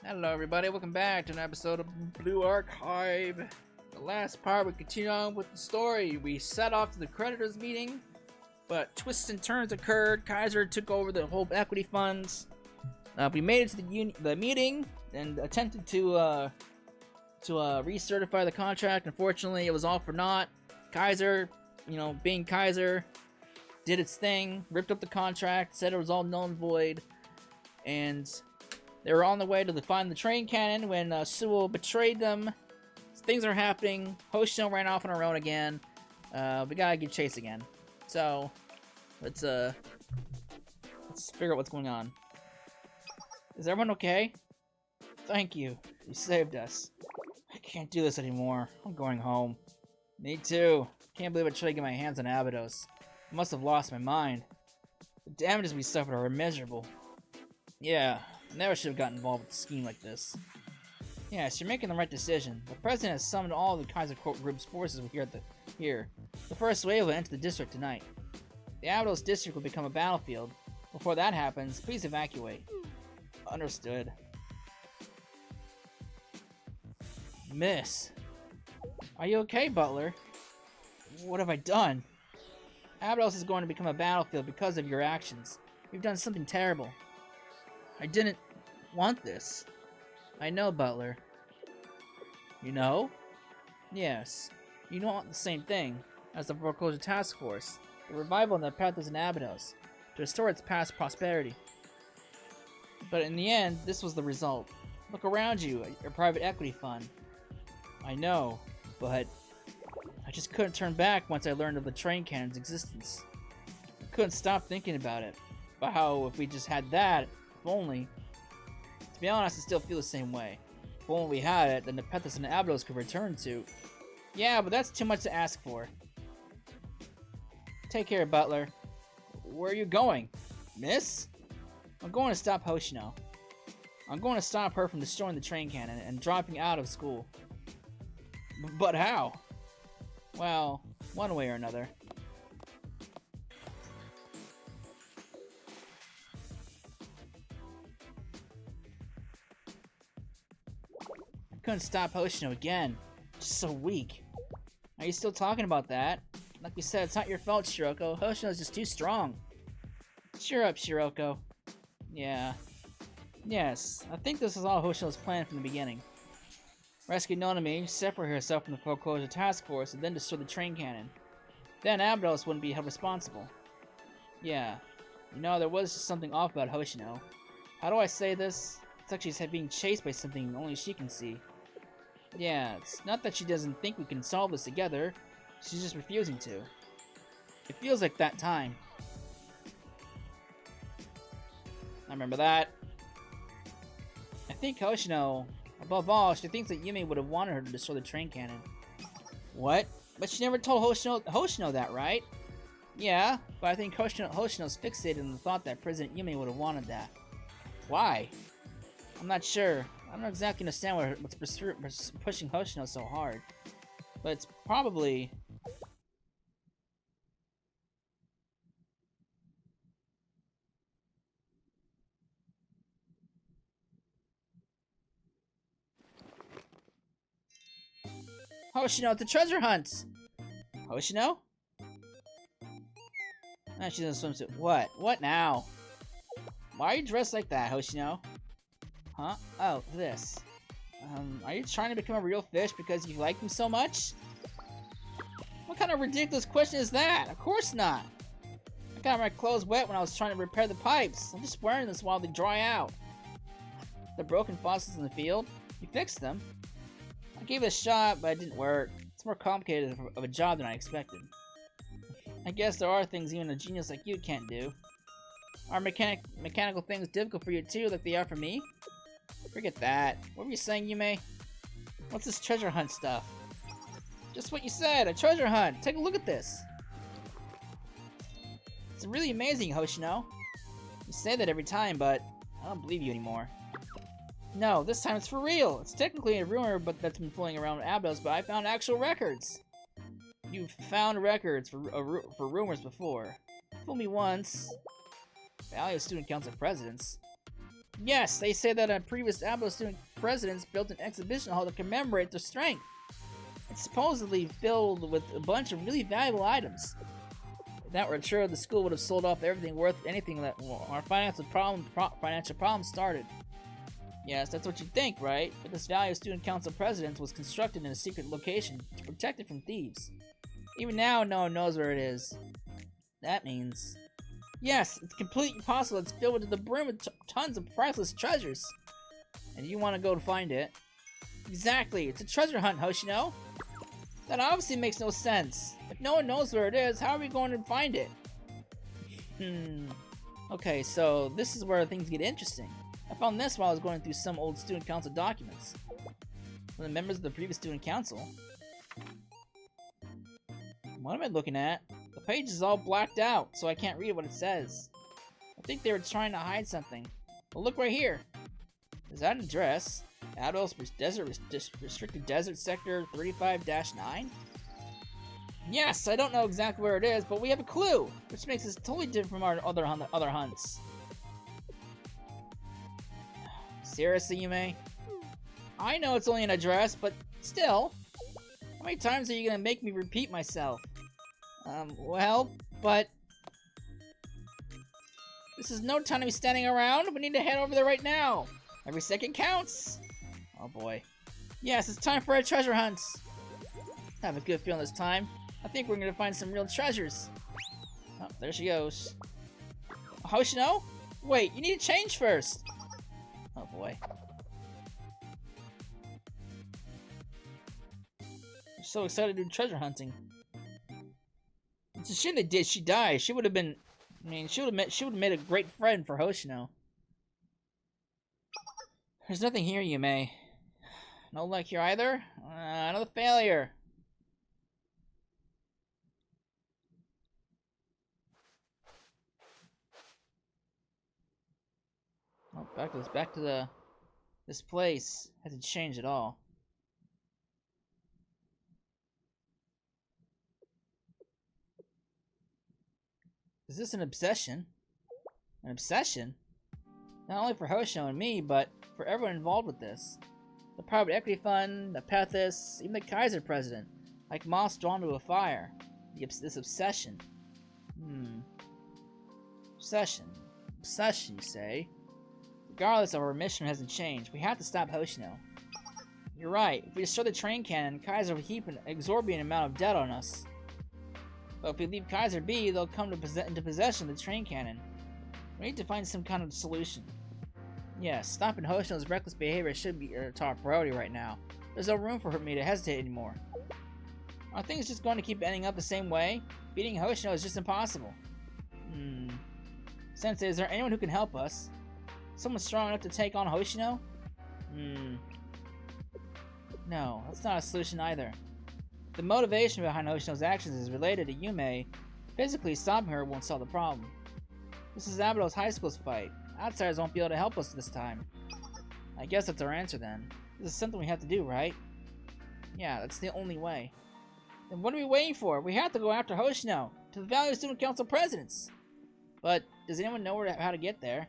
Hello everybody, welcome back to an episode of Blue Archive. The last part we continue on with the story. We set off to the creditors meeting, but twists and turns occurred. Kaiser took over the whole equity funds. We made it to the meeting and attempted to recertify the contract. Unfortunately, it was all for naught. Kaiser, being Kaiser, did its thing, ripped up the contract, said it was all null and void, and they were on the way to find the train cannon when Sewell betrayed them. Things are happening. Hoshino ran off on her own again. We gotta get Chase again. So let's figure out what's going on. Is everyone okay? Thank you. You saved us. I can't do this anymore. I'm going home. Me too. Can't believe I tried to get my hands on Abydos. I must have lost my mind. The damages we suffered are immeasurable. Yeah. Never should have gotten involved with a scheme like this. Yes, you're making the right decision. The president has summoned all the Kaiser Group's forces here. The first wave will enter the district tonight. The Abydos district will become a battlefield. Before that happens, please evacuate. Understood. Miss. Are you okay, Butler? What have I done? Abydos is going to become a battlefield because of your actions. You've done something terrible. I didn't want this. I know, Butler. You know? Yes. You don't want the same thing as the foreclosure task force. The revival in the Abydos and Abydos to restore its past prosperity. But in the end, this was the result. Look around you at your private equity fund. I know, but I just couldn't turn back once I learned of the train cannon's existence. I couldn't stop thinking about it. About how if we just had that, if only. To be honest, I still feel the same way. If only we had it, then the Abydos and Abydos could return to. Yeah, but that's too much to ask for. Take care, Butler. Where are you going? Miss? I'm going to stop Hoshino. I'm going to stop her from destroying the train cannon and dropping out of school. But how? Well, one way or another. Couldn't stop Hoshino again. Just so weak. Are you still talking about that? Like we said, it's not your fault, Shiroko. Hoshino's just too strong. Cheer up, Shiroko. Yeah. Yes, I think this was all Hoshino's plan from the beginning. Rescue Nonami, separate herself from the foreclosure task force, and then destroy the train cannon. Then Abydos wouldn't be held responsible. Yeah. There was just something off about Hoshino. How do I say this? It's like she's being chased by something only she can see. Yeah, it's not that she doesn't think we can solve this together. She's just refusing to. It feels like that time. I remember that. I think Hoshino, above all, she thinks that Yume would have wanted her to destroy the train cannon. What? But she never told Hoshino that, right? Yeah, but I think Hoshino's fixated on the thought that President Yume would have wanted that. Why? I'm not sure. I don't exactly understand what's pushing Hoshino so hard. But it's probably... Hoshino, it's a treasure hunt! Hoshino? Ah, she's in a swimsuit. What? What now? Why are you dressed like that, Hoshino? Huh? Oh, this. Are you trying to become a real fish because you like them so much? What kind of ridiculous question is that? Of course not! I got my clothes wet when I was trying to repair the pipes. I'm just wearing this while they dry out. The broken faucets in the field? You fixed them. I gave it a shot, but it didn't work. It's more complicated of a job than I expected. I guess there are things even a genius like you can't do. Are mechanical things difficult for you too, like they are for me? Forget that. What were you saying, Yume? What's this treasure hunt stuff? Just what you said, a treasure hunt! Take a look at this! It's really amazing, Hoshino. You say that every time, but I don't believe you anymore. No, this time it's for real! It's technically a rumor that's been floating around Abydos, but I found actual records! You've found records for rumors before. Fool me once. Value of student council presidents. Yes, they say that a previous Abydos student presidents built an exhibition hall to commemorate their strength. It's supposedly filled with a bunch of really valuable items. If that were true, the school would have sold off everything worth anything that our financial problem started. Yes, that's what you think, right? But this Valley of Student Council Presidents was constructed in a secret location to protect it from thieves. Even now, no one knows where it is. That means... Yes, it's completely possible it's filled to the brim with tons of priceless treasures. And you want to go to find it. Exactly, it's a treasure hunt, Hoshino. That obviously makes no sense. If no one knows where it is, how are we going to find it? Okay, so this is where things get interesting. I found this while I was going through some old student council documents. From the members of the previous student council. What am I looking at? The page is all blacked out, so I can't read what it says. I think they were trying to hide something. But look right here. Is that an address? Abydos Restricted Desert Sector 35-9? Yes, I don't know exactly where it is, but we have a clue, which makes this totally different from our other hunts. Seriously, Yume? I know it's only an address, but still. How many times are you gonna make me repeat myself? Well, but... This is no time to be standing around. We need to head over there right now. Every second counts. Oh boy. Yes, it's time for our treasure hunts. I have a good feeling this time. I think we're gonna find some real treasures. Oh, there she goes. Hoshino? Wait, you need to change first. Oh boy. I'm so excited to do treasure hunting. It's a shame that she died. She would have been... I mean, she would have made a great friend for Hoshino. There's nothing here, Yume. No luck here either? Another failure. Oh, back to this place. Hasn't changed at all. Is this an obsession? An obsession? Not only for Hoshino and me, but for everyone involved with this. The private equity fund, the Abydos, even the Kaiser president. Like moths drawn to a fire. This obsession. Obsession. Obsession, you say? Regardless of our mission hasn't changed, we have to stop Hoshino. You're right. If we destroy the train cannon, Kaiser will heap an exorbitant amount of debt on us. But if we leave Kaiser be, they'll come into possession of the train cannon. We need to find some kind of solution. Yes, stopping Hoshino's reckless behavior should be our top priority right now. There's no room for me to hesitate anymore. Are things just going to keep ending up the same way? Beating Hoshino is just impossible. Sensei, is there anyone who can help us? Someone strong enough to take on Hoshino? No, that's not a solution either. The motivation behind Hoshino's actions is related to Yume. Physically stopping her won't solve the problem. This is Abydos High School's fight. Outsiders won't be able to help us this time. I guess that's our answer then. This is something we have to do, right? Yeah, that's the only way. Then what are we waiting for? We have to go after Hoshino, to the Valley of Student Council Presidents. But, does anyone know how to get there?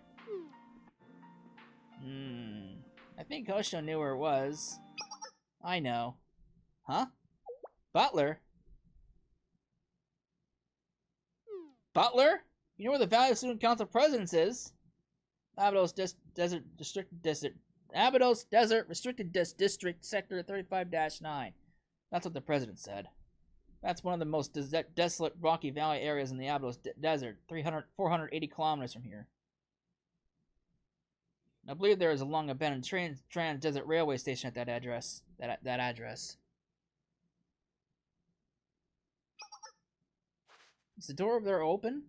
I think Hoshino knew where it was. I know. Huh? Butler? Butler? You know where the Valley of Student Council Presidents is? Abydos Desert Restricted District Sector 35-9. That's what the president said. That's one of the most desolate rocky valley areas in the Abydos Desert, 480 kilometers from here. I believe there is a long abandoned trans-desert railway station at that address. That address. Is the door over there open?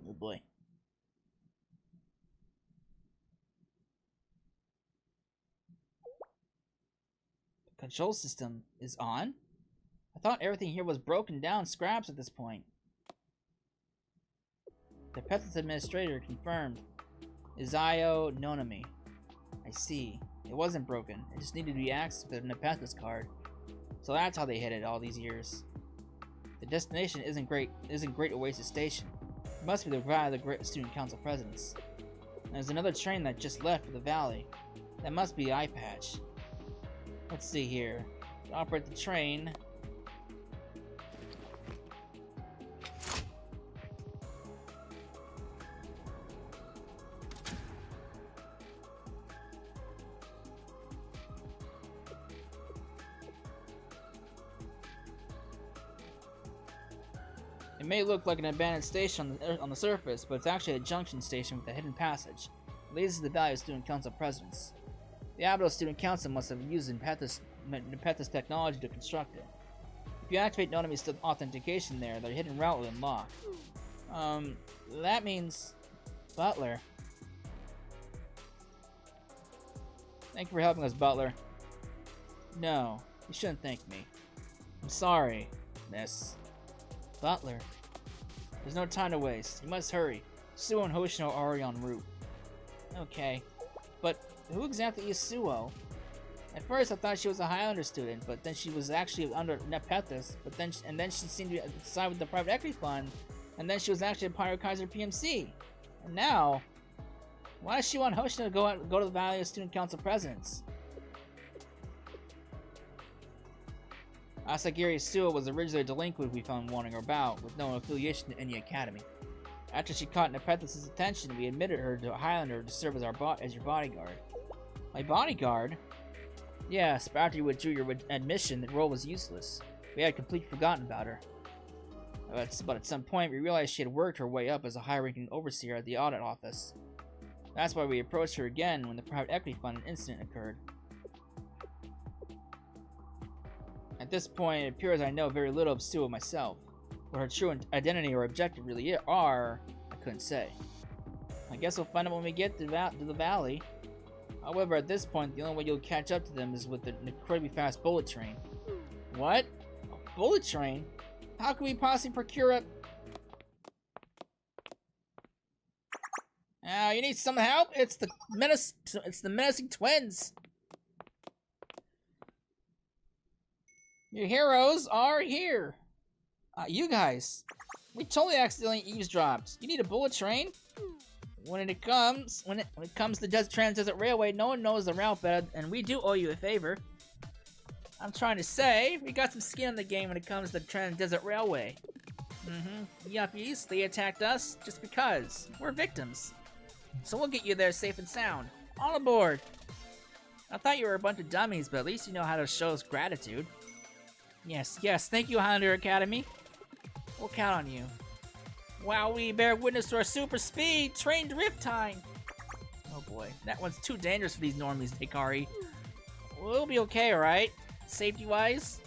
Oh boy. The control system is on? I thought everything here was broken down scraps at this point. The Abydos administrator confirmed. Izayo Nonami. I see. It wasn't broken. It just needed to be accessed with an Abydos card. So that's how they hid it all these years. The destination isn't Great Oasis Station. It must be the route of the Great Student Council Presidents. There's another train that just left for the valley. That must be Eye Patch. Let's see here. To operate the train. It may look like an abandoned station on the surface, but it's actually a junction station with a hidden passage. It leads to the Valley Student Council Presidents. The Abydos Student Council must have used Nepethys technology to construct it. If you activate no enemy authentication there, their hidden route will unlock. That means... Butler. Thank you for helping us, Butler. No, you shouldn't thank me. I'm sorry, miss. Butler. There's no time to waste. You must hurry. Suo and Hoshino are already en route. Okay. But who exactly is Suo? At first I thought she was a Highlander student, but then she was actually under Nepethys, and then she seemed to side with the private equity fund, and then she was actually a Pyrokaiser PMC. And now, why does she want Hoshino to go to the Valley of Student Council Presidents? Asagiri Suo was originally a delinquent we found wandering about, with no affiliation to any academy. After she caught Nepethys' attention, we admitted her to a Highlander to serve as your bodyguard. My bodyguard? Yes, but after you withdrew your admission, the role was useless. We had completely forgotten about her. But at some point, we realized she had worked her way up as a high-ranking overseer at the audit office. That's why we approached her again when the private equity fund incident occurred. At this point, it appears I know very little of Suo myself. What her true identity or objective really are, I couldn't say. I guess we'll find out when we get to the valley. However, at this point, the only way you'll catch up to them is with an incredibly fast bullet train. What? A bullet train? How can we possibly procure a... You need some help? It's the menacing twins. Your heroes are here. You guys. We totally accidentally eavesdropped. You need a bullet train? When it comes to Trans-Desert Railway, no one knows the route better, and we do owe you a favor. I'm trying to say, we got some skin in the game when it comes to Trans-Desert Railway. Yuppies, they attacked us just because. We're victims. So we'll get you there safe and sound. All aboard! I thought you were a bunch of dummies, but at least you know how to show us gratitude. Yes, thank you, Highlander Academy. We'll count on you. Wow, we bear witness to our super speed train drift time. Oh boy, that one's too dangerous for these normies, Hikari. We'll be okay, alright? Safety-wise?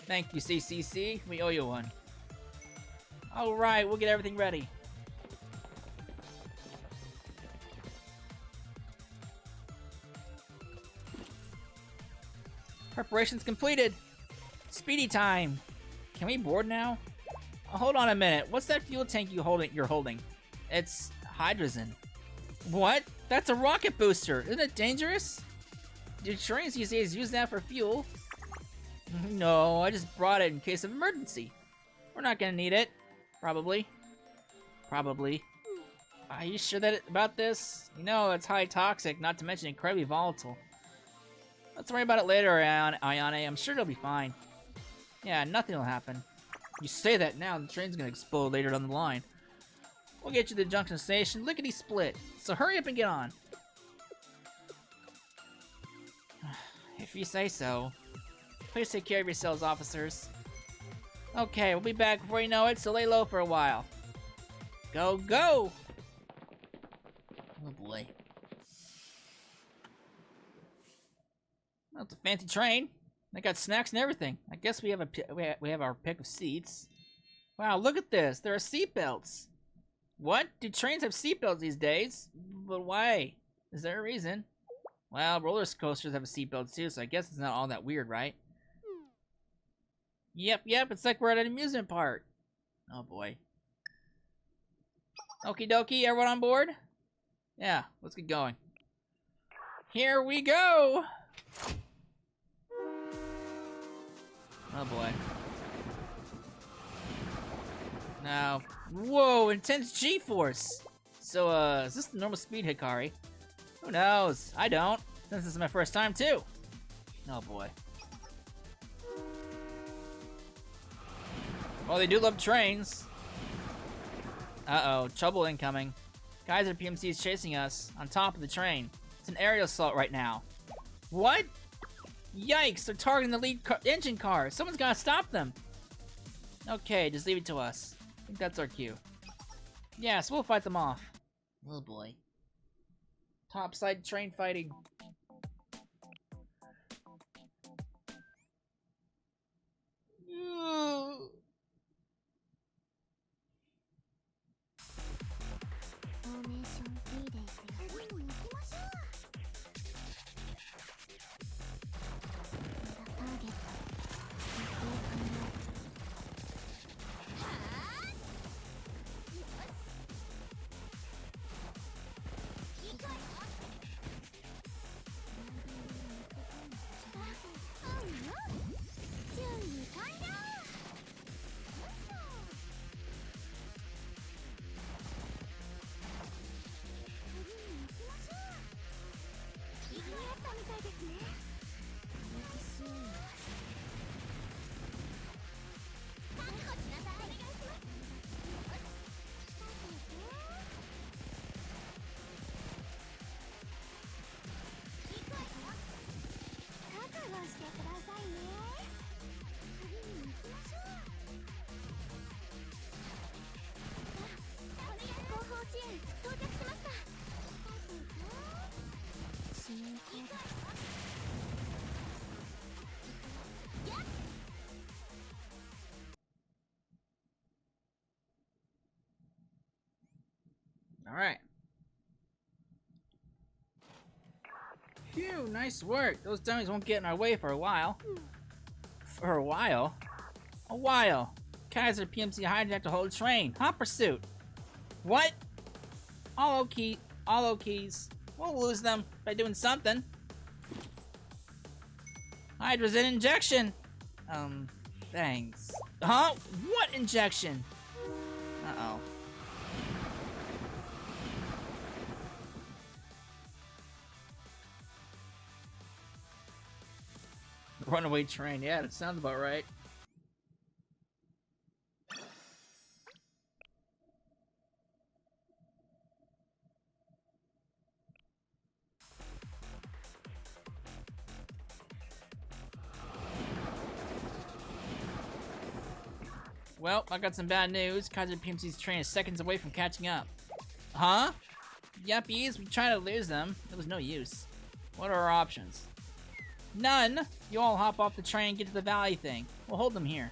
Thank you, CCC. We owe you one. Alright, we'll get everything ready. Preparations completed. Speedy time. Can we board now? Oh, hold on a minute. What's that fuel tank you're holding? It's hydrogen. What? That's a rocket booster. Isn't it dangerous? Do trains these days use that for fuel? No, I just brought it in case of emergency. We're not gonna need it. Probably. Are you sure about this? You know, it's highly toxic, not to mention incredibly volatile. Let's worry about it later, Ayane. I'm sure it'll be fine. Yeah, nothing will happen. You say that now, the train's gonna explode later down the line. We'll get you to the junction station, lickety-split. So hurry up and get on. If you say so. Please take care of yourselves, officers. Okay, we'll be back before you know it, so lay low for a while. Go, go! Oh boy. Well, it's a fancy train. They got snacks and everything. I guess we have our pick of seats. Wow, look at this. There are seatbelts. What? Do trains have seatbelts these days? But why? Is there a reason? Well, roller coasters have a seatbelt too, so I guess it's not all that weird, right? Yep, it's like we're at an amusement park. Oh boy. Okie dokie, everyone on board? Yeah, let's get going. Here we go! Oh boy. Now, whoa, intense G-force. So, is this the normal speed, Hikari? Who knows? I don't, since this is my first time too. Oh boy. Well, they do love trains. Uh-oh, trouble incoming. Geyser PMC is chasing us on top of the train. It's an aerial assault right now. What? Yikes, they're targeting the lead engine car. Someone's gotta stop them. Okay, just leave it to us. I think that's our cue. Yeah, so we'll fight them off. Oh boy. Topside train fighting. Alright. Phew, nice work. Those dummies won't get in our way for a while. For a while? A while. Kaiser PMC hijacked a whole train. Hot pursuit. What? All keys. We'll lose them by doing something. Hydra's in injection. Thanks. Huh? What injection? Uh-oh. Runaway train. Yeah, that sounds about right. Well, I got some bad news. Kaiser PMC's train is seconds away from catching up. Huh? Yuppies, we tried to lose them. It was no use. What are our options? None! You all hop off the train and get to the valley thing. We'll hold them here.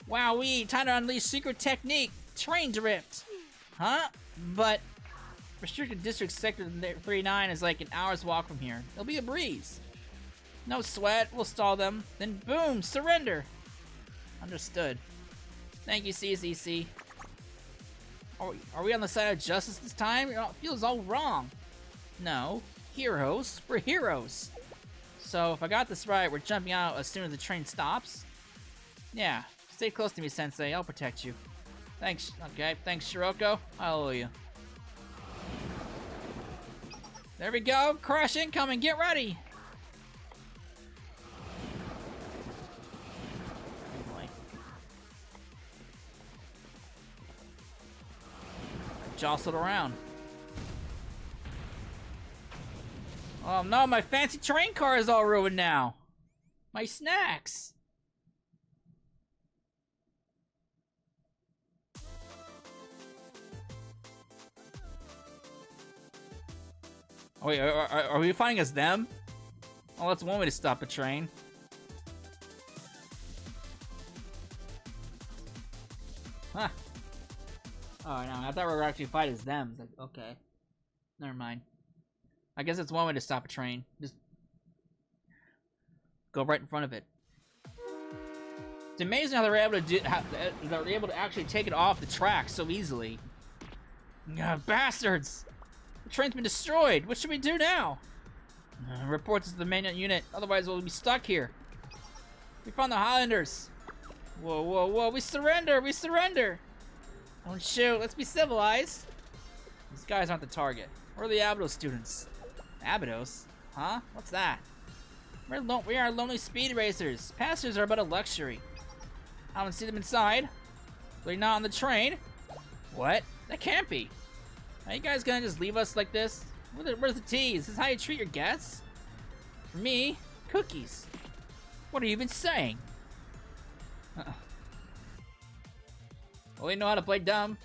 Wowee! Time to unleash secret technique! Train drift! Huh? But restricted district sector 39 is like an hour's walk from here. It'll be a breeze. No sweat, we'll stall them. Then boom! Surrender! Understood. Thank you, CCC. Are we on the side of justice this time? It feels all wrong. No. Heroes? We're heroes. So, if I got this right, we're jumping out as soon as the train stops. Yeah. Stay close to me, Sensei. I'll protect you. Thanks. Okay. Thanks, Shiroko. Hallelujah. There we go. Crash incoming. Get ready. Oh boy. Jostled around. Oh no, my fancy train car is all ruined now. My snacks. Oh, wait, are we fighting as them? Oh, that's one way to stop a train. Huh. Oh no, I thought we were actually fighting as them. It's like, okay. Never mind. I guess it's one way to stop a train. Just go right in front of it. It's amazing how they're able to do. How they're able to actually take it off the track so easily. Bastards! The train's been destroyed. What should we do now? Report to the main unit. Otherwise, we'll be stuck here. We found the Highlanders! Whoa, whoa, whoa, we surrender! We surrender! Don't shoot, let's be civilized! These guys aren't the target. We're the Abydos students. Abydos? Huh? What's that? We are lonely speed racers. Passengers are but a luxury. I haven't seen them inside. They're not on the train. What? That can't be. Are you guys gonna just leave us like this? Where's the tea? Is this how you treat your guests? For me, cookies. What are you even saying? Only know how to play dumb.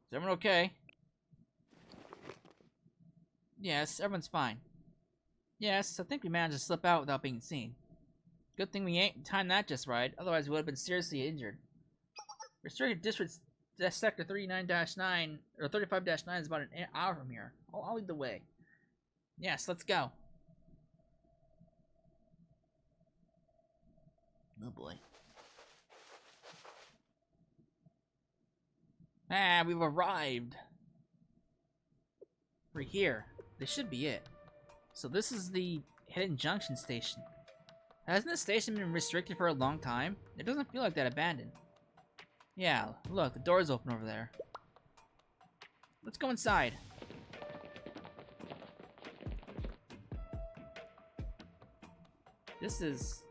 Is everyone okay? Yes, everyone's fine. Yes, I think we managed to slip out without being seen. Good thing we ain't timed that just right, otherwise we would have been seriously injured. Restricted District Sector 39-9, or 35-9 is about an hour from here. I'll lead the way. Yes, let's go. Oh boy. Ah, we've arrived. We're here. This should be it. So this is the Hidden Junction station. Hasn't this station been restricted for a long time? It doesn't feel like that abandoned. Yeah, look, the door's open over there. Let's go inside. This is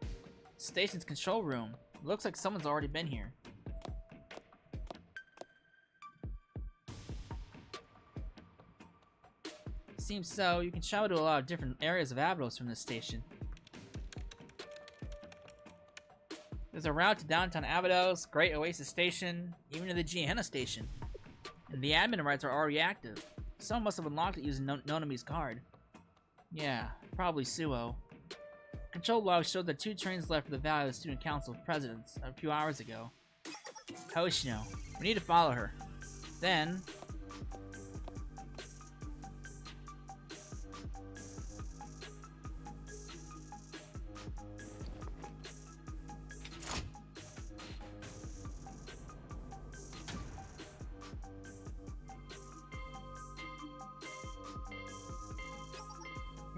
station's control room. It looks like someone's already been here. Seems so. You can travel to a lot of different areas of Abydos from this station. There's a route to downtown Abydos, Great Oasis Station, even to the Gehenna Station. And the admin rights are already active. Someone must have unlocked it using Nonami's card. Yeah, probably Suo. Control log showed that 2 trains left for the Valley of the Student Council of Presidents a few hours ago. Hoshino. We need to follow her. Then...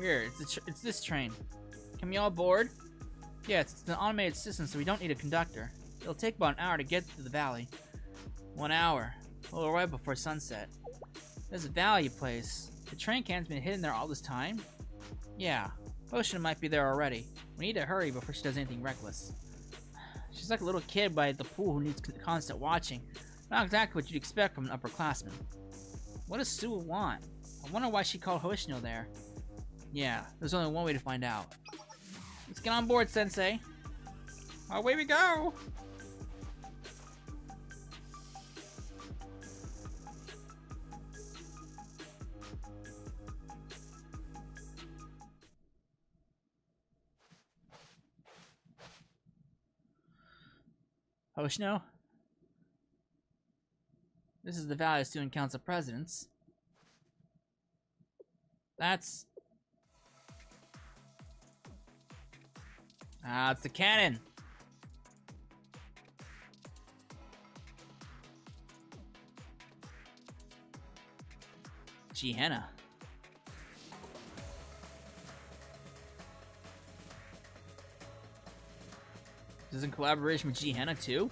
Here, it's this train. Can we all board? Yes, it's an automated system, so we don't need a conductor. It'll take about an hour to get to the valley. 1 hour. We'll arrive before sunset. There's a valley place. The train can's been hidden there all this time? Yeah, Hoshino might be there already. We need to hurry before she does anything reckless. She's like a little kid by the pool who needs constant watching. Not exactly what you'd expect from an upperclassman. What does Sue want? I wonder why she called Hoshino there. Yeah, there's only one way to find out. Let's get on board, Sensei. Away we go! Hoshino? This is the Valley of Student Council Presidents. That's... it's the cannon. Gehenna. This is in collaboration with Gehenna too?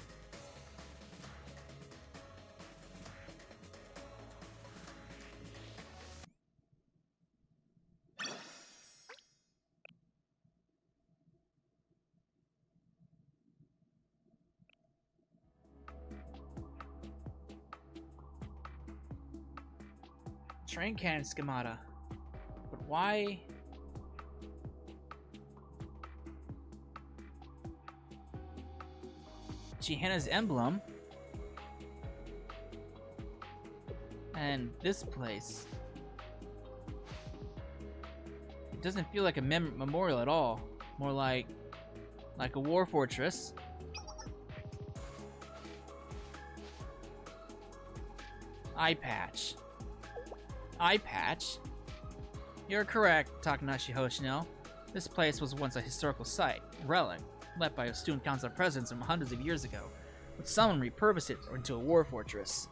Train cannon schemata. But why? Gehenna's emblem. And this place. It doesn't feel like a memorial at all. More like a war fortress. Eye patch. Eye patch? You're correct, Takanashi Hoshino. This place was once a historical site, relic, left by a student council presidents from hundreds of years ago, but someone repurposed it into a war fortress.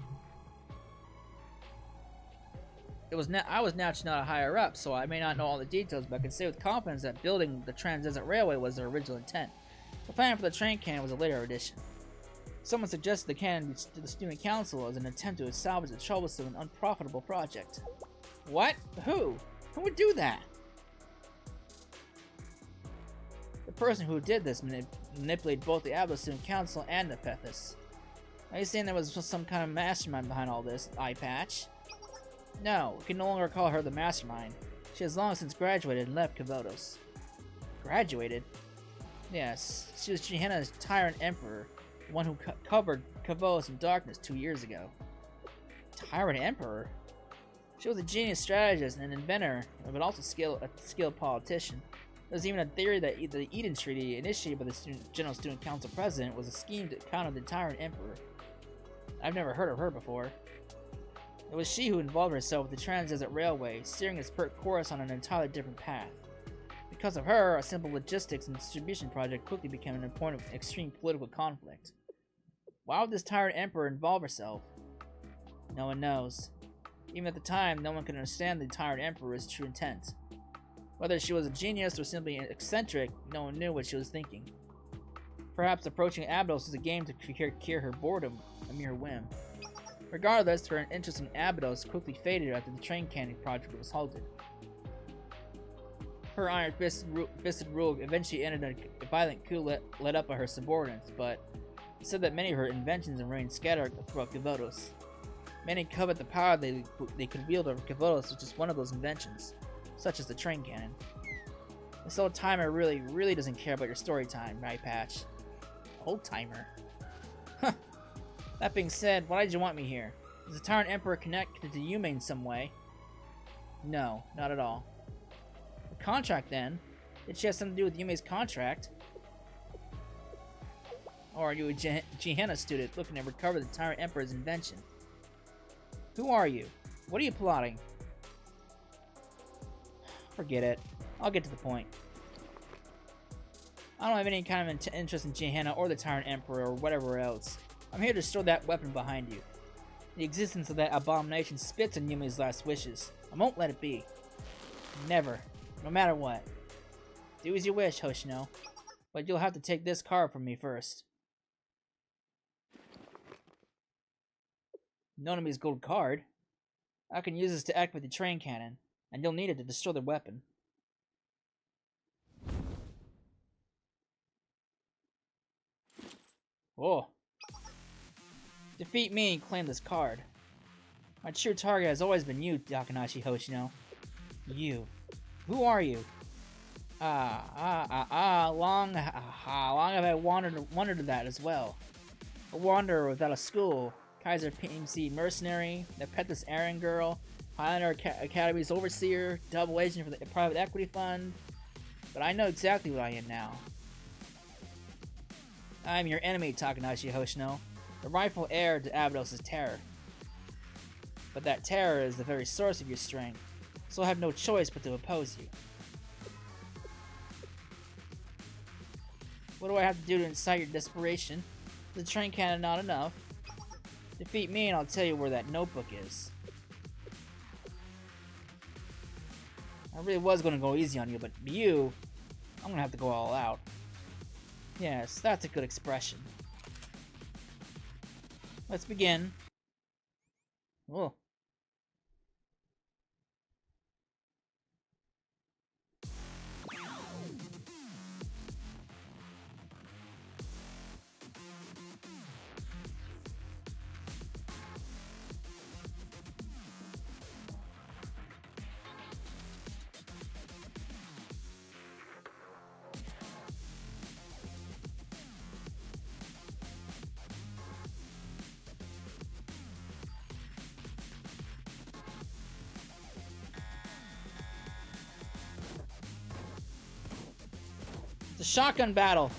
I was naturally not a higher up, so I may not know all the details, but I can say with confidence that building the Trans-Desert Railway was their original intent. The plan for the train cannon was a later addition. Someone suggested the cannon to the student council as an attempt to salvage a troublesome and unprofitable project. What? Who? Who would do that? The person who did this manipulated both the Abydos Student Council and the Pethis. Are you saying there was some kind of mastermind behind all this, Eye Patch? No, we can no longer call her the mastermind. She has long since graduated and left Abydos. Graduated? Yes, she was Gehenna's tyrant emperor, the one who covered Abydos in darkness 2 years ago. Tyrant emperor? She was a genius strategist and an inventor, but also a skilled politician. There's even a theory that the Eden Treaty, initiated by the General Student Council President, was a scheme to counter the tyrant emperor. I've never heard of her before. It was she who involved herself with the Trans-Desert Railway, steering its course on an entirely different path. Because of her, a simple logistics and distribution project quickly became an point of extreme political conflict. Why would this tyrant emperor involve herself? No one knows. Even at the time, no one could understand the tyrant emperor's true intent. Whether she was a genius or simply eccentric, no one knew what she was thinking. Perhaps approaching Abydos was a game to cure her boredom, a mere whim. Regardless, her interest in Abydos quickly faded after the train cannon project was halted. Her iron-fisted rule eventually ended in a violent coup led up by her subordinates, but it said that many of her inventions remained scattered throughout Abydos. Many covet the power they could wield over Abydos, which is one of those inventions, such as the train cannon. This old timer really doesn't care about your story time, Eye Patch. Old timer? Huh. That being said, why did you want me here? Is the Tyrant Emperor connected to Yume in some way? No, not at all. The contract then? Did she have something to do with Yume's contract? Or are you a Gehenna student looking to recover the Tyrant Emperor's invention? Who are you? What are you plotting? Forget it. I'll get to the point. I don't have any kind of interest in Gehenna or the Tyrant Emperor or whatever else. I'm here to restore that weapon behind you. The existence of that abomination spits on Yume's last wishes. I won't let it be. Never. No matter what. Do as you wish, Hoshino. But you'll have to take this card from me first. Nonomi's gold card? I can use this to activate the train cannon, and you'll need it to destroy the weapon. Oh. Defeat me and claim this card. My true target has always been you, Takanashi Hoshino. You. Who are you? Long have I wondered that as well. A wanderer without a school, Kaiser PMC mercenary, the Pethis errand girl, Highlander Academy's overseer, double agent for the private equity fund. But I know exactly what I am now. I am your enemy, Takanashi Hoshino, the rightful heir to Abydos' terror. But that terror is the very source of your strength, so I have no choice but to oppose you. What do I have to do to incite your desperation? Is the train cannon not enough? Defeat me and I'll tell you where that notebook is. I really was going to go easy on you, but you, I'm going to have to go all out. Yes, that's a good expression. Let's begin. Oh. The shotgun battle.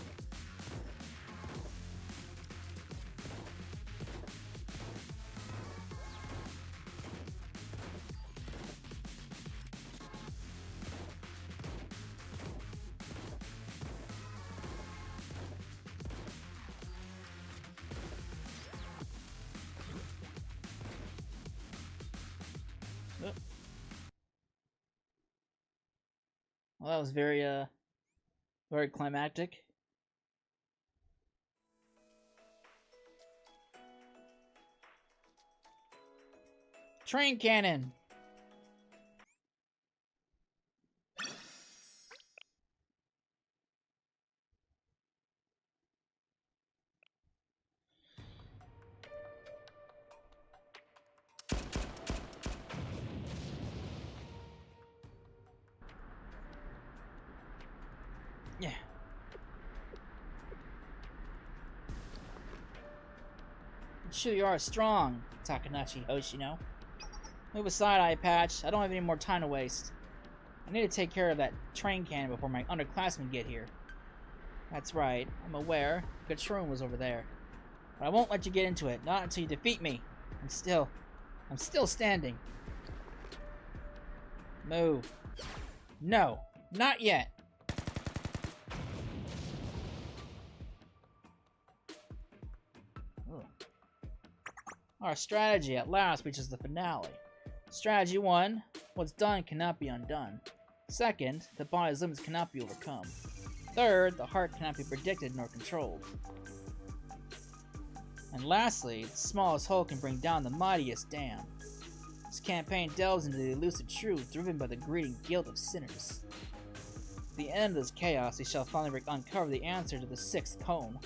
Well, that was very climactic. Train cannon! Yeah. You sure are strong, Takanashi Hoshino. Move aside, eye patch. I don't have any more time to waste. I need to take care of that train cannon before my underclassmen get here. That's right. I'm aware. Gatron was over there. But I won't let you get into it. Not until you defeat me. I'm still standing. Move. No. Not yet. Ugh. Our strategy at last reaches the finale. Strategy 1. What's done cannot be undone. Second, the body's limits cannot be overcome. Third, the heart cannot be predicted nor controlled. And lastly, the smallest hole can bring down the mightiest dam. This campaign delves into the elusive truth driven by the greed and guilt of sinners. At the end of this chaos, we shall finally uncover the answer to the sixth cone.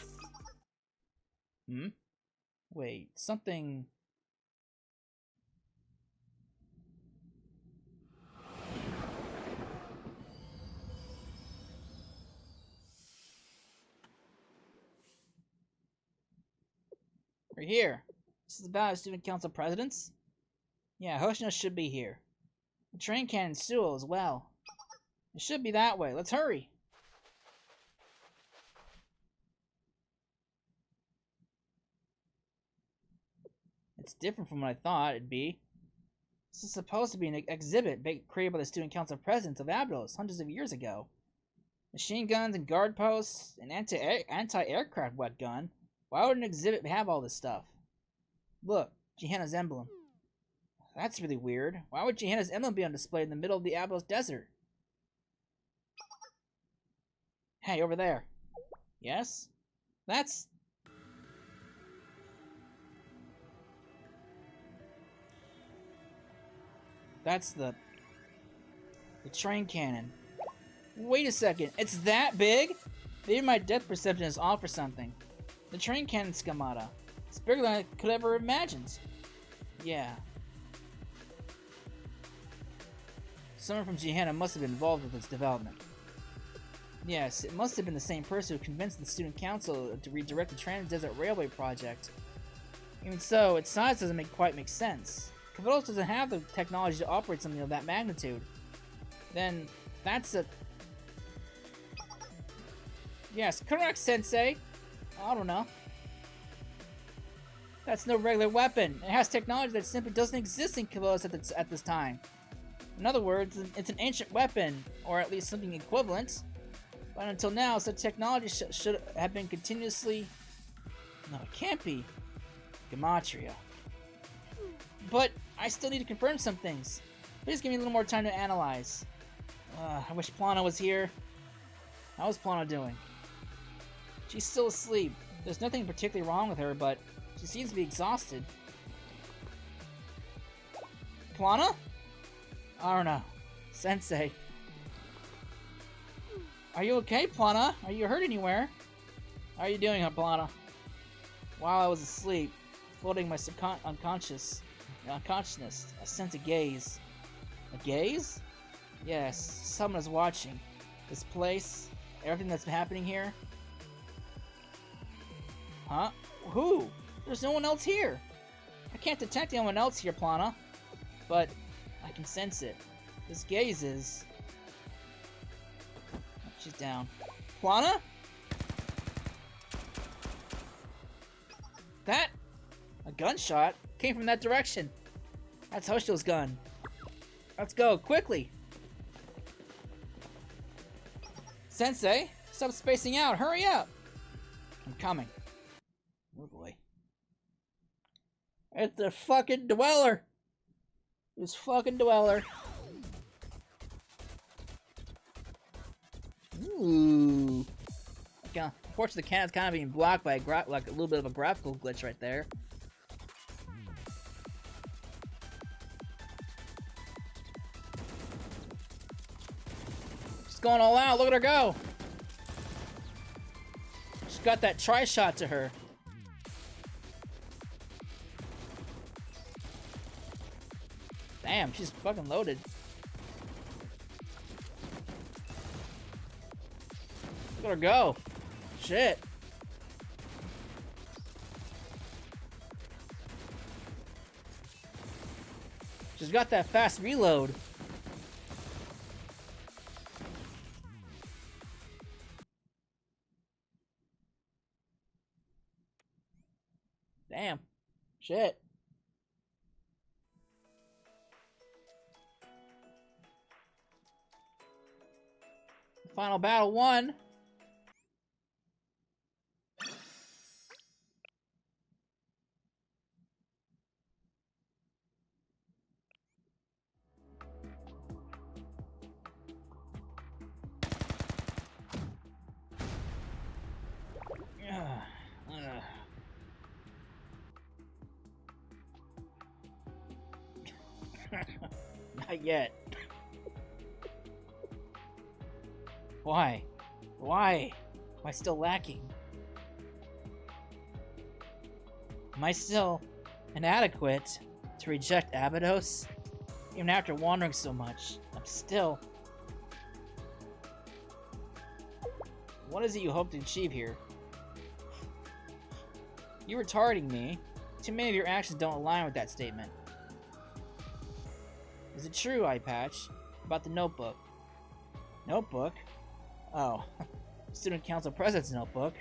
Wait, something... We're here. This is about student council presidents? Yeah, Hoshino should be here. The train cannon's Sewell as well. It should be that way. Let's hurry. It's different from what I thought it'd be. This is supposed to be an exhibit created by the student council presidents of Abydos hundreds of years ago. Machine guns and guard posts, an anti-aircraft wet gun. Why would an exhibit have all this stuff? Look, Gehenna's emblem. That's really weird. Why would Gehenna's emblem be on display in the middle of the Abydos desert? Hey, over there. Yes? That's... That's the train cannon. Wait a second, it's that big? Maybe my depth perception is off or something. The train cannon schemata. It's bigger than I could ever imagined. Yeah. Someone from Gehenna must have been involved with its development. Yes, it must have been the same person who convinced the student council to redirect the Trans-Desert Railway project. Even so, its size doesn't quite make sense. Abydos doesn't have the technology to operate something of that magnitude. Then, that's a... Yes, correct, Sensei. I don't know. That's no regular weapon. It has technology that simply doesn't exist in Abydos at this time. In other words, it's an ancient weapon, or at least something equivalent. But until now, such technology should have been continuously... No, it can't be. Gematria. But I still need to confirm some things. Please give me a little more time to analyze. I wish Plana was here. How's Plana doing? She's still asleep. There's nothing particularly wrong with her, but she seems to be exhausted. Plana? I don't know. Sensei. Are you okay, Plana? Are you hurt anywhere? How are you doing, Plana? While I was asleep, floating my unconsciousness, I sent a gaze. A gaze? Yes, someone is watching. This place, everything that's happening here. Huh? Who? There's no one else here. I can't detect anyone else here, Plana. But I can sense it. This gaze is... She's down. Plana? That? A gunshot? Came from that direction. That's Hoshino's gun. Let's go, quickly! Sensei, stop spacing out, hurry up! I'm coming. Oh boy. It's the fucking Dweller! This fucking Dweller. Ooh. Yeah, unfortunately, the cannon's kind of being blocked by a little bit of a graphical glitch right there. She's going all out. Look at her go. She's got that tri-shot to her. Damn, she's fucking loaded. Look at her go. Shit. She's got that fast reload. Damn. Shit. Final battle 1. Not yet. Why? Why? Am I still lacking? Am I still inadequate to reject Abydos? Even after wandering so much, I'm still... What is it you hope to achieve here? You retarding me. Too many of your actions don't align with that statement. Is it true, Eye Patch, about the notebook? Notebook? Oh, Student Council President's notebook.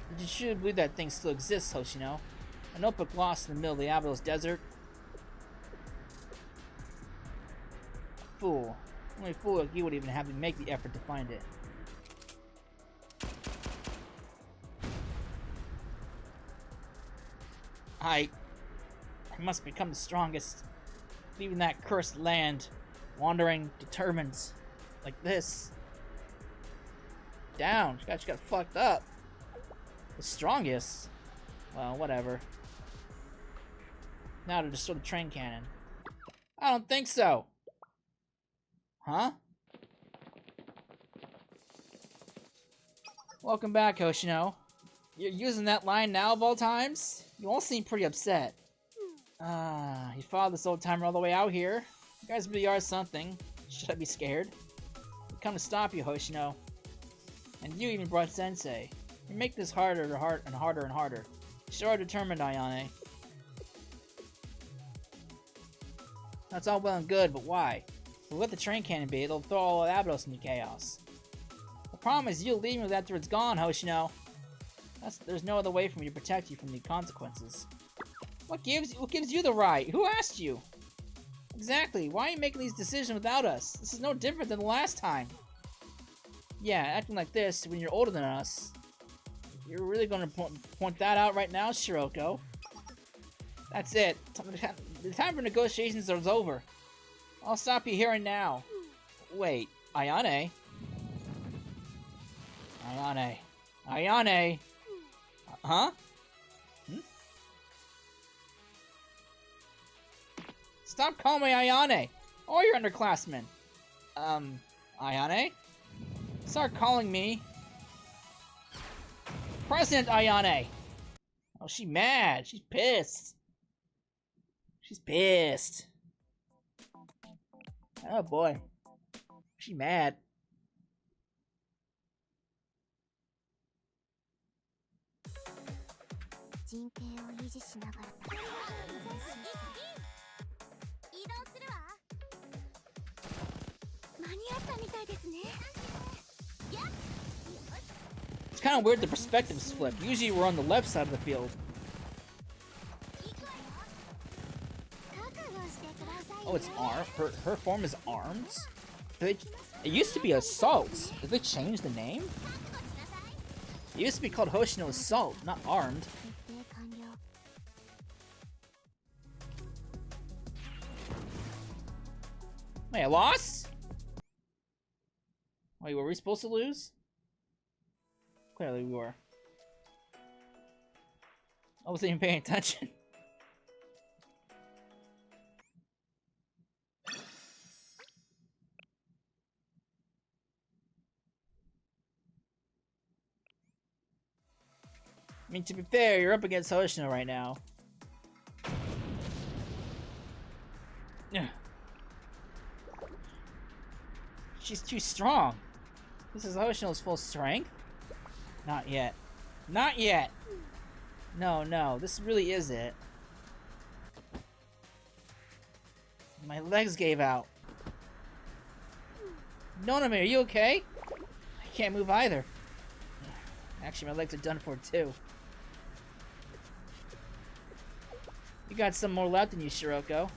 Did you truly believe that thing still exists, Hoshino? A notebook lost in the middle of the Abydos desert? Fool. Only a fool like you would even have to make the effort to find it. I must become the strongest. Leaving that cursed land, wandering, determined, like this. Down. She got fucked up. The strongest? Well, whatever. Now to destroy the train cannon. I don't think so. Huh? Welcome back, Hoshino. You're using that line now of all times? You all seem pretty upset. You followed this old timer all the way out here. You guys really are something. Should I be scared? We come to stop you, Hoshino. And you even brought Sensei. You make this harder and harder and harder. Sure are determined, Ayane. That's all well and good, but why? If we let the train cannon be, it'll throw all of Abydos into chaos. The problem is you'll leave me after it's gone, Hoshino. There's no other way for me to protect you from the consequences. What gives you the right? Who asked you? Exactly. Why are you making these decisions without us? This is no different than the last time. Yeah, acting like this when you're older than us. You're really going to point that out right now, Shiroko? That's it. The time for negotiations is over. I'll stop you here and now. Wait, Ayane? Ayane. Ayane! Huh? Hmm? Stop calling me Ayane! Or your underclassmen! Ayane? Start calling me... President Ayane! Oh, she's mad. She's pissed. She's pissed. Oh boy. She mad. It's kind of weird the perspectives flip. Usually we're on the left side of the field. Oh, it's arm. Her form is arms? It used to be Assault. Did they change the name? It used to be called Hoshino Assault, not Armed. Wait, I lost? Wait, were we supposed to lose? Clearly we were. I wasn't even paying attention. I mean, to be fair, you're up against Hoshino right now. She's too strong. This is Hoshino's full strength? Not yet. Not yet! No, no, this really is it. My legs gave out. Noname, are you okay? I can't move either. Actually, my legs are done for too. You got some more left in you, Shiroko.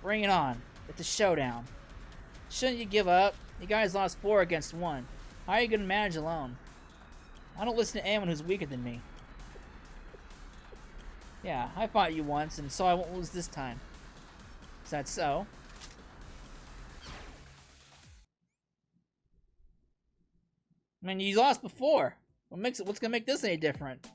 Bring it on. It's a showdown. Shouldn't you give up? You guys lost 4 against 1. How are you gonna manage alone? I don't listen to anyone who's weaker than me. Yeah, I fought you once, and so I won't lose this time. Is that so? I mean, you lost before. What's gonna make this any different?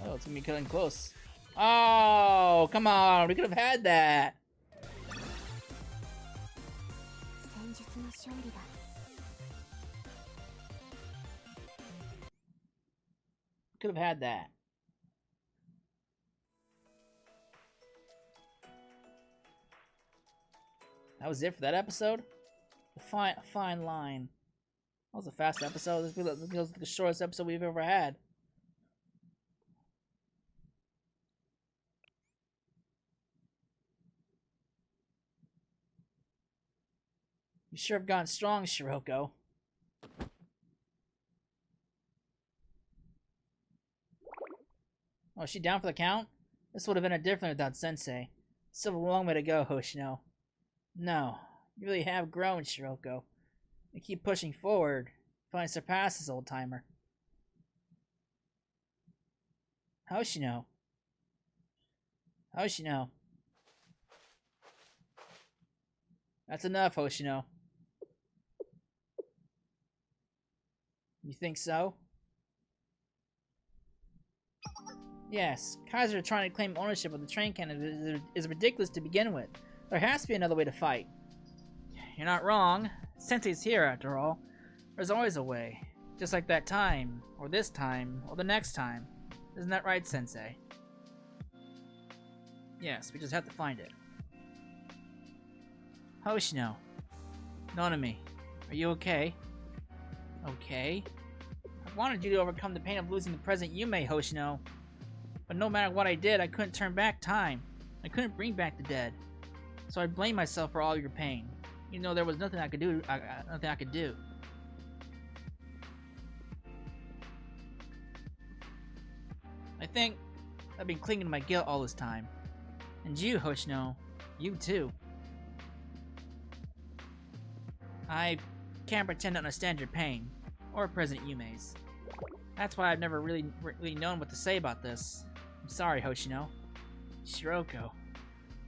Oh, it's gonna be getting close. Oh, come on. We could have had that. Could have had that. That was it for that episode? A fine line. That was a fast episode. This feels like the shortest episode we've ever had. You sure have gotten strong, Shiroko. Oh, is she down for the count? This would have been a different without Sensei. Still a long way to go, Hoshino. No, you really have grown, Shiroko. You keep pushing forward. Finally surpass this old timer. Hoshino. Hoshino. That's enough, Hoshino. You think so? Yes, Kaiser trying to claim ownership of the train cannon is ridiculous to begin with. There has to be another way to fight. You're not wrong. Sensei's here, after all. There's always a way. Just like that time, or this time, or the next time. Isn't that right, Sensei? Yes, we just have to find it. Hoshino. Nonami, are you okay? Okay. I wanted you to overcome the pain of losing the present Yume, Hoshino. But no matter what I did, I couldn't turn back time. I couldn't bring back the dead. So I blame myself for all your pain. You know there was nothing I could do. Nothing I could do. I think I've been clinging to my guilt all this time. And you, Hoshino, you too. I can't pretend to understand your pain, or President Yume's. That's why I've never really known what to say about this. I'm sorry, Hoshino. Shiroko.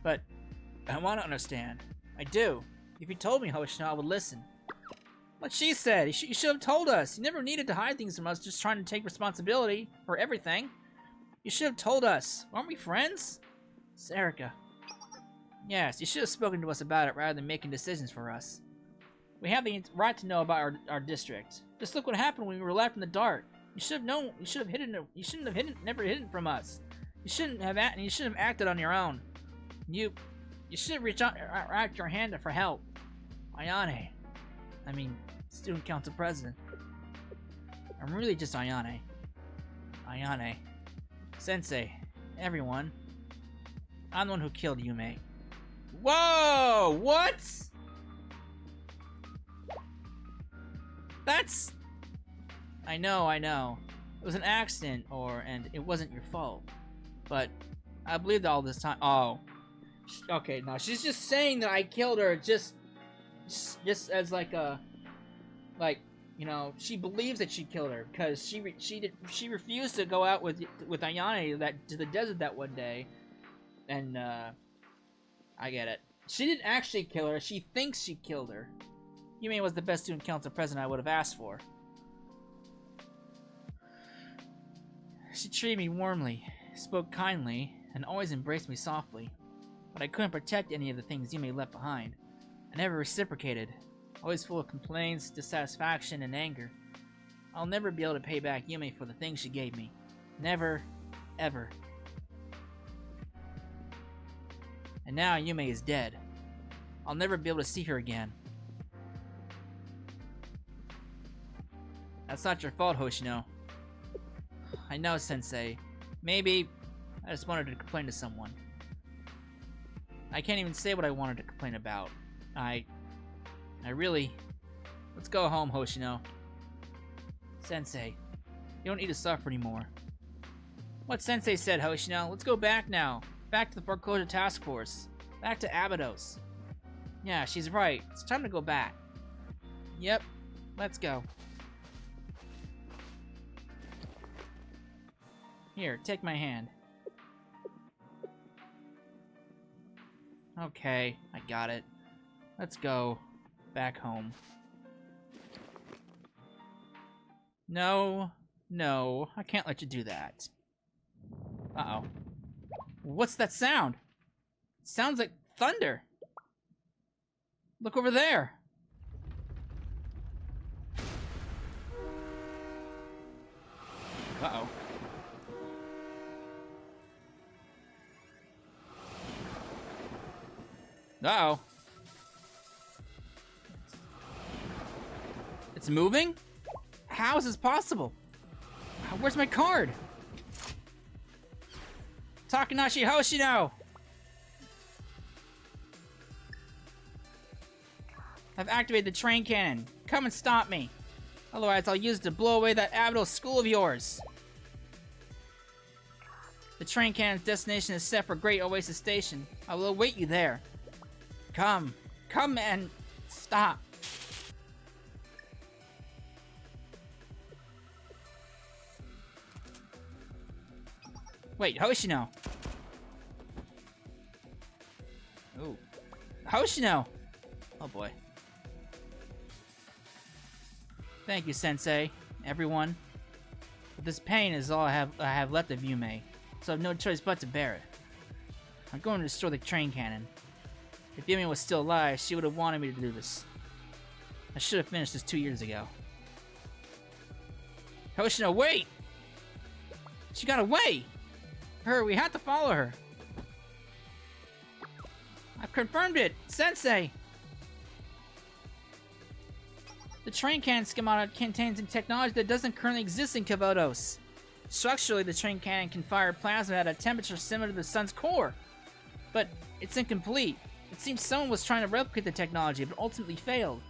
But I want to understand. I do. If you told me, Hoshino, I would listen. What she said. You should have told us. You never needed to hide things from us, just trying to take responsibility for everything. You should have told us. Aren't we friends? Sarika. Yes, you should have spoken to us about it rather than making decisions for us. We have the right to know about our district. Just look what happened when we were left in the dark. You should have known. You should have hidden it. You shouldn't have never hidden from us. You shouldn't have you should have acted on your own. You should have reached out your hand for help. Ayane. I mean, student council president. I'm really just Ayane. Ayane. Sensei. Everyone. I'm the one who killed Yume. Whoa! What? That's... I know. It was an accident, and it wasn't your fault. But I believed all this time. Oh. Okay, no, she's just saying that I killed her just as like a... Like, you know, she believes that she killed her because she refused to go out with Ayane to the desert that one day, and I get it. She didn't actually kill her. She thinks she killed her. Yume was the best student council president I would have asked for. She treated me warmly, spoke kindly, and always embraced me softly. But I couldn't protect any of the things Yume left behind. I never reciprocated. Always full of complaints, dissatisfaction, and anger. I'll never be able to pay back Yume for the things she gave me. Never, ever. And now Yume is dead. I'll never be able to see her again. That's not your fault, Hoshino. I know, Sensei. Maybe I just wanted to complain to someone. I can't even say what I wanted to complain about. I really... Let's go home, Hoshino. Sensei, you don't need to suffer anymore. What Sensei said, Hoshino. Let's go back now. Back to the foreclosure task force. Back to Abydos. Yeah, she's right. It's time to go back. Yep, let's go. Here, take my hand. Okay, I got it. Let's go back home. No, I can't let you do that. Uh-oh. What's that sound? It sounds like thunder. Look over there. Uh-oh. Uh-oh. It's moving? How is this possible? Where's my card? Takanashi Hoshino! I've activated the train cannon. Come and stop me. Otherwise, I'll use it to blow away that Abydos school of yours. The train cannon's destination is set for Great Oasis Station. I will await you there. Come and stop. Wait, Hoshino. Ooh. Hoshino! Oh boy. Thank you, Sensei. Everyone. But this pain is all I have left of Yume, so I have no choice but to bear it. I'm going to destroy the train cannon. If Yume was still alive, she would have wanted me to do this. I should have finished this 2 years ago. Hoshino, wait! She got away! Her, we have to follow her. I've confirmed it! Sensei! The train cannon schematic contains technology that doesn't currently exist in Abydos. Structurally, the train cannon can fire plasma at a temperature similar to the sun's core. But it's incomplete. It seems someone was trying to replicate the technology, but ultimately failed.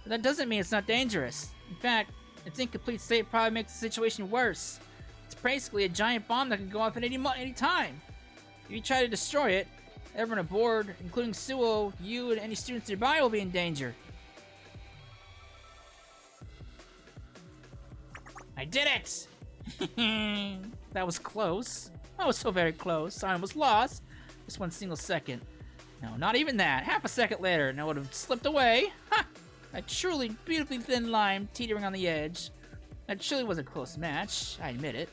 But that doesn't mean it's not dangerous. In fact, its incomplete state probably makes the situation worse. It's basically a giant bomb that can go off at any time. If you try to destroy it, everyone aboard, including Suo, you, and any students nearby will be in danger. I did it! That was close. I was so very close. I almost lost. Just 1 single second. No, not even that. Half a second later, and I would have slipped away. Ha! A truly beautifully thin line teetering on the edge. That truly was a close match. I admit it.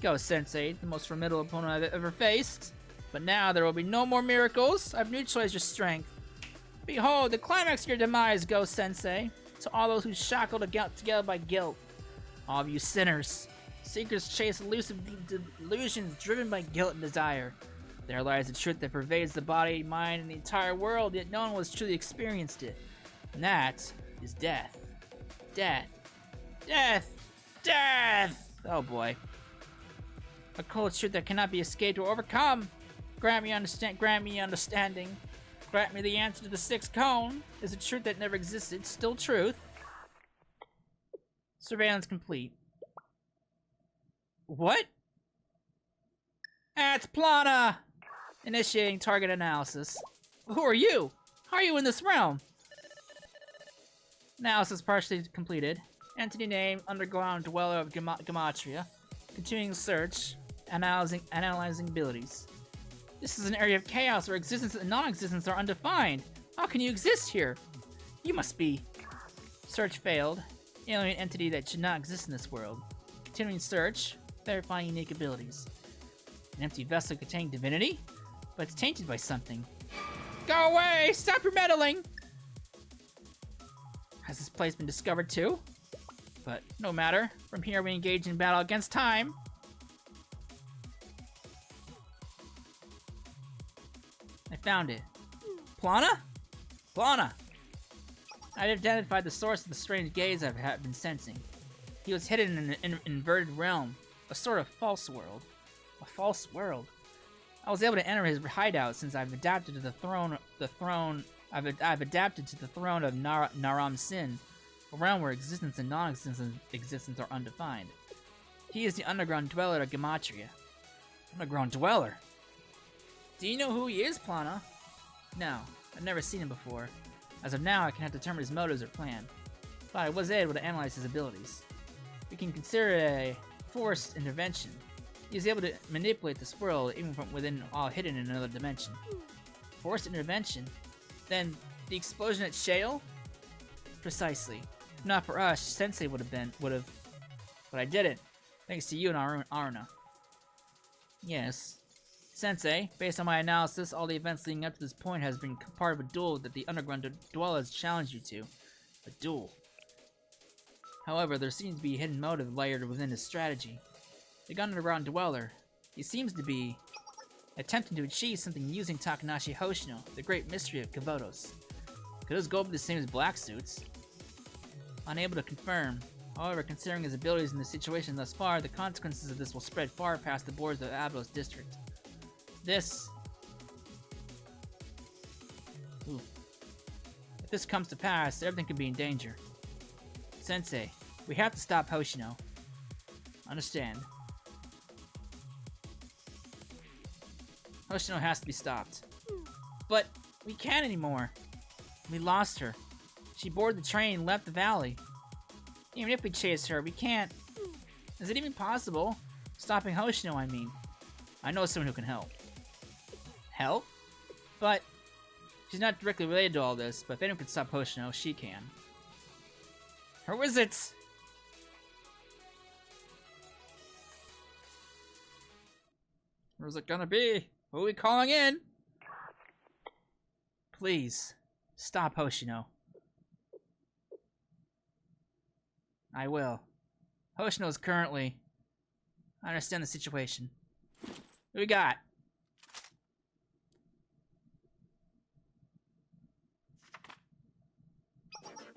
Go, Sensei, the most formidable opponent I've ever faced. But now there will be no more miracles. I've neutralized your strength. Behold, the climax of your demise, Go, Sensei. To all those who shackled together by guilt. All of you sinners. Seekers chase elusive delusions driven by guilt and desire. There lies the truth that pervades the body, mind, and the entire world, yet no one has truly experienced it. And that is death. Death. Death! Death! Oh boy. A cold truth that cannot be escaped or overcome. Grant me understanding. Grant me the answer to the 6th cone. Is a truth that never existed, still truth. Surveillance complete. What? That's Plana! Initiating target analysis. Who are you? How are you in this realm? Analysis partially completed. Entity name, underground dweller of Gematria. Continuing search, analyzing abilities. This is an area of chaos where existence and non-existence are undefined. How can you exist here? You must be. Search failed. Alien entity that should not exist in this world. Continuing search, verifying unique abilities. An empty vessel containing divinity? But it's tainted by something. Go away! Stop your meddling! Has this place been discovered too? But no matter. From here we engage in battle against time. I found it. Plana? Plana! I identified the source of the strange gaze I've been sensing. He was hidden in an inverted realm. A sort of false world. A false world. I was able to enter his hideout since I've adapted to the throne. I've adapted to the throne of Naram Sin, a realm where existence and non-existence are undefined. He is the underground dweller of Gematria. Underground dweller? Do you know who he is, Plana? No, I've never seen him before. As of now, I cannot determine his motives or plan, but I was able to analyze his abilities. We can consider it a forced intervention. He is able to manipulate this world even from within, all hidden in another dimension. Forced intervention? Then the explosion at Shale? Precisely. If not for us, Sensei would have. But I did it, thanks to you and Aruna. Yes. Sensei, based on my analysis, all the events leading up to this point has been part of a duel that the underground dweller has challenged you to. A duel. However, there seems to be a hidden motive layered within his strategy. The underground dweller, he seems to be attempting to achieve something using Takanashi Hoshino, the great mystery of Abydos. Could his goal be the same as Black Suit's? Unable to confirm. However, considering his abilities in the situation thus far, the consequences of this will spread far past the borders of Abydos district. If this comes to pass, everything could be in danger. Sensei, we have to stop Hoshino. Understand. Hoshino has to be stopped. But we can't anymore. We lost her. She boarded the train and left the valley. Even if we chase her, we can't. Is it even possible? Stopping Hoshino, I mean. I know someone who can help. Help? But she's not directly related to all this, but if anyone can stop Hoshino, she can. Who is it? Where's it gonna be? Who are we calling in? Please, stop Hoshino. I will. Hoshino is currently... I understand the situation. What we got?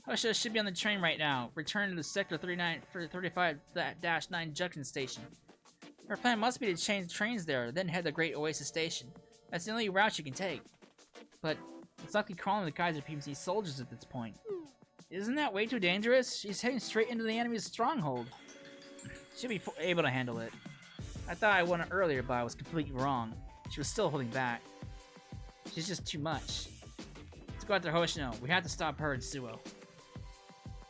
Hoshino should be on the train right now. Return to the Sector 39 for 35-9 junction station. Her plan must be to change trains there, then head to Great Oasis Station. That's the only route she can take. But it's likely crawling the Kaiser PMC soldiers at this point. Isn't that way too dangerous? She's heading straight into the enemy's stronghold. She'll be able to handle it. I thought I won it earlier, but I was completely wrong. She was still holding back. She's just too much. Let's go after Hoshino. We have to stop her and Suo.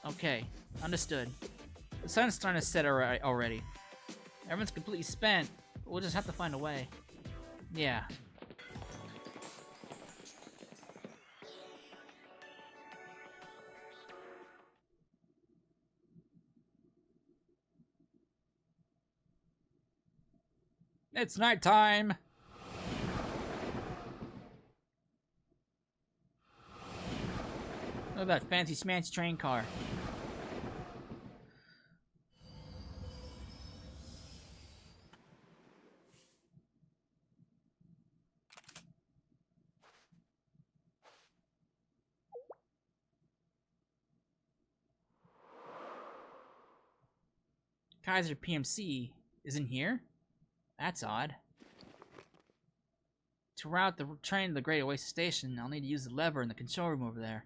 Okay, understood. The sun's starting to set already. Everyone's completely spent, but we'll just have to find a way. Yeah. It's nighttime! Look at that fancy smancy train car. Kaiser PMC isn't here? That's odd. To route the train to the Great Oasis Station, I'll need to use the lever in the control room over there.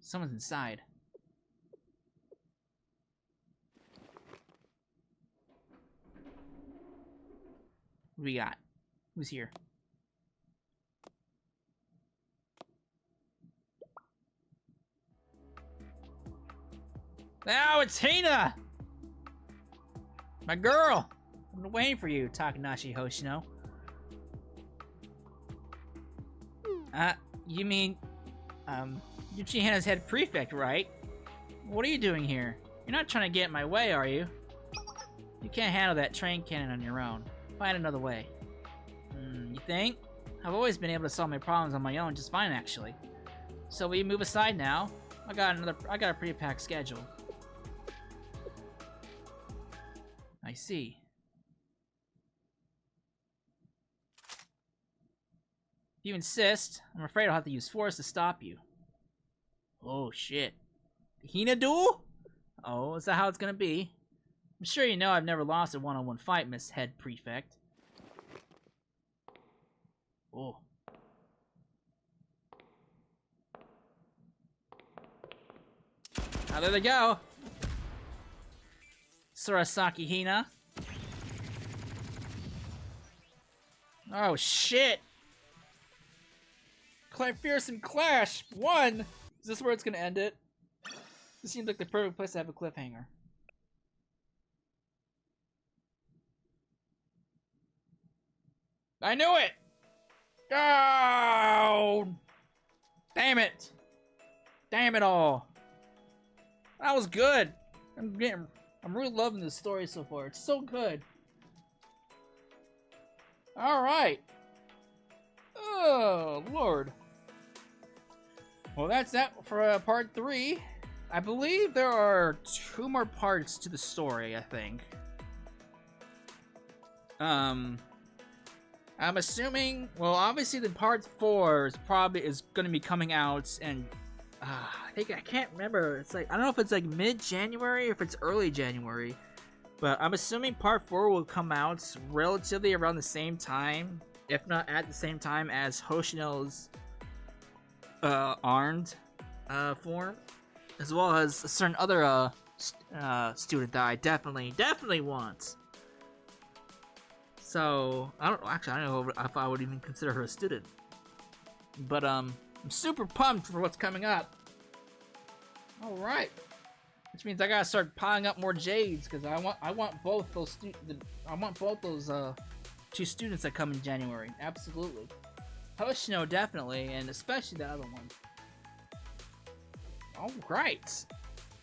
Someone's inside. What do we got? Who's here? Now it's Hina! My girl! I've been waiting for you, Takanashi Hoshino. You mean, Uchihana's head prefect, right? What are you doing here? You're not trying to get in my way, are you? You can't handle that train cannon on your own. Find another way. You think? I've always been able to solve my problems on my own just fine, actually. So will you move aside now? I got a pretty packed schedule. I see. If you insist, I'm afraid I'll have to use force to stop you. Oh shit. The Hina duel? Oh, is that how it's gonna be? I'm sure you know I've never lost a one-on-one fight, Miss Head Prefect. Oh. Now there they go. Surasaki Hina. Oh shit! Fearsome Clash 1! Is this where it's gonna end it? This seems like the perfect place to have a cliffhanger. I knew it! Oh! Damn it! Damn it all! That was good! I'm really loving this story so far. It's so good. Alright. Oh, Lord. Well, that's that for part 3. I believe there are 2 more parts to the story, I think. I'm assuming, well, obviously the part 4 is gonna be coming out, and I can't remember. It's like, I don't know if it's like mid-January or if it's early January, but I'm assuming part 4 will come out relatively around the same time, if not at the same time as Hoshino's armed form, as well as a certain other student that I definitely want. So I don't know if I would even consider her a student, but I'm super pumped for what's coming up. All right, which means I gotta start piling up more jades because I want both those 2 students that come in January. Absolutely, Hoshino definitely, and especially the other one. All right,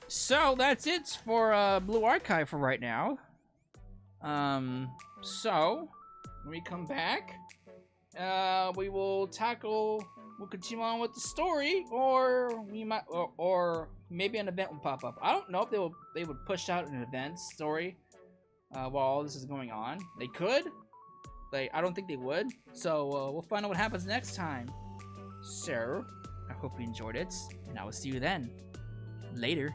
so that's it for Blue Archive for right now. So when we come back, we'll continue on with the story, or we might, or maybe an event will pop up. I don't know if they would push out an event story while all this is going on. They could. I don't think they would. So we'll find out what happens next time. So I hope you enjoyed it, and I will see you then. Later.